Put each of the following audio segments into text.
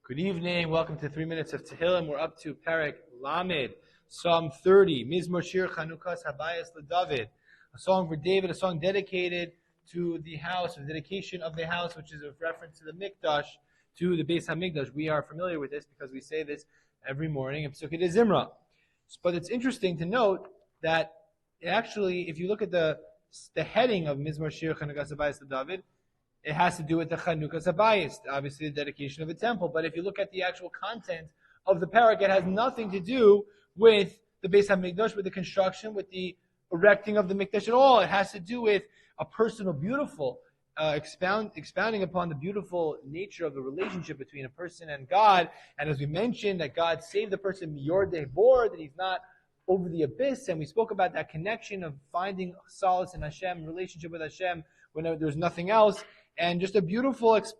Good evening. Welcome to 3 Minutes of Tehillim. We're up to Perek Lamed, Psalm 30, Mizmor Shir Chanukas Habayis LeDavid, a song for David, a song dedicated to the house, a dedication of the house, which is a reference to the Mikdash, to the Beis HaMikdash. We are familiar with this because we say this every morning in Pesukei de Zimra. But it's interesting to note that actually, if you look at the heading of Mizmor Shir Chanukas Habayis LeDavid, it has to do with the Chanukas Habayis, obviously the dedication of a temple. But if you look at the actual content of the parak, it has nothing to do with the Beis HaMikdash, with the construction, with the erecting of the Mikdash at all. It has to do with a personal, beautiful, expounding upon the beautiful nature of the relationship between a person and God. And as we mentioned, that God saved the person Yor Dehbor, that he's not over the abyss. And we spoke about that connection of finding solace in Hashem, relationship with Hashem, when there's nothing else. And just a beautiful, like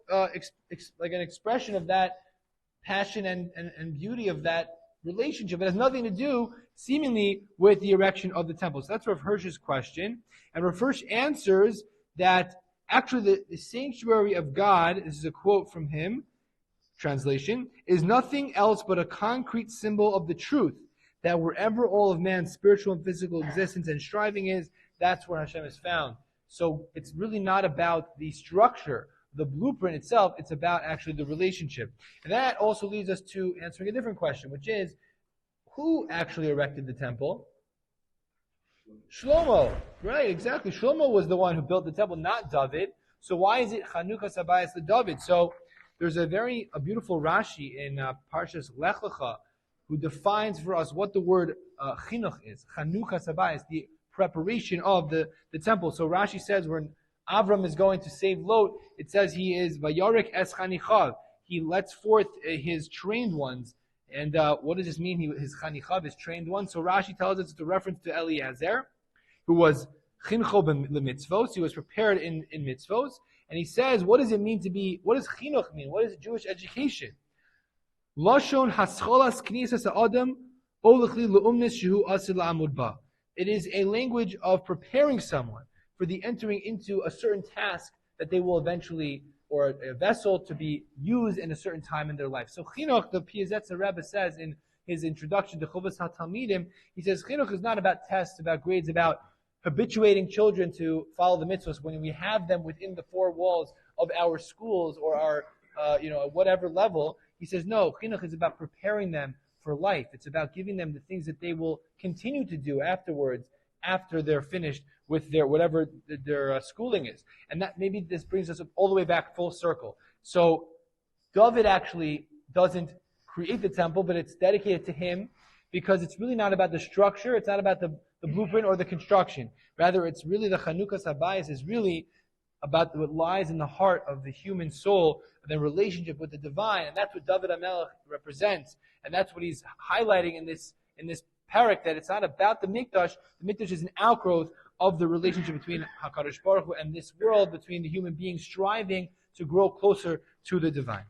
an expression of that passion and beauty of that relationship. It has nothing to do, seemingly, with the erection of the temple. So that's Rav Hirsch's question. And Rav Hirsch answers that actually the sanctuary of God, this is a quote from him, translation, is nothing else but a concrete symbol of the truth, that wherever all of man's spiritual and physical existence and striving is, that's where Hashem is found. So it's really not about the structure, the blueprint itself. It's about actually the relationship. And that also leads us to answering a different question, which is, who actually erected the temple? Shlomo. Right, exactly. Shlomo was the one who built the temple, not David. So why is it Chanukas Habayis LeDavid? So there's a beautiful Rashi in Parshas Lech Lecha who defines for us what the word chinuch is. Chanukas Habayis, the preparation of the temple. So Rashi says when Avram is going to save Lot, it says he is Vayarik es chanichav. He lets forth his trained ones. And what does this mean? His chanichav, his trained ones. So Rashi tells us it's a reference to Eliezer, who was chincho b'mitzvos. He was prepared in mitzvos. And he says, what does it mean to be? What does chinuch mean? What is Jewish education? Lashon hascholas knisas ha'adam olechli leumnis shehu asil la'amud ba. It is a language of preparing someone for the entering into a certain task that they will eventually, or a vessel to be used in a certain time in their life. So chinuch, the Piazetza Rebbe says in his introduction to Chovas HaTalmidim, he says chinuch is not about tests, about grades, about habituating children to follow the mitzvahs when we have them within the four walls of our schools or our, at whatever level. He says no, chinuch is about preparing them for life. It's about giving them the things that they will continue to do afterwards, after they're finished with their whatever their schooling is. And that maybe this brings us all the way back full circle. So David actually doesn't create the temple, but it's dedicated to him because it's really not about the structure, it's not about the blueprint or the construction. Rather, it's really the Chanukas Habayis is really about what lies in the heart of the human soul, the relationship with the divine, and that's what David HaMelech represents. And that's what he's highlighting in this parak, that it's not about the Mikdash. The Mikdash is an outgrowth of the relationship between HaKadosh Baruch Hu and this world, between the human being striving to grow closer to the divine.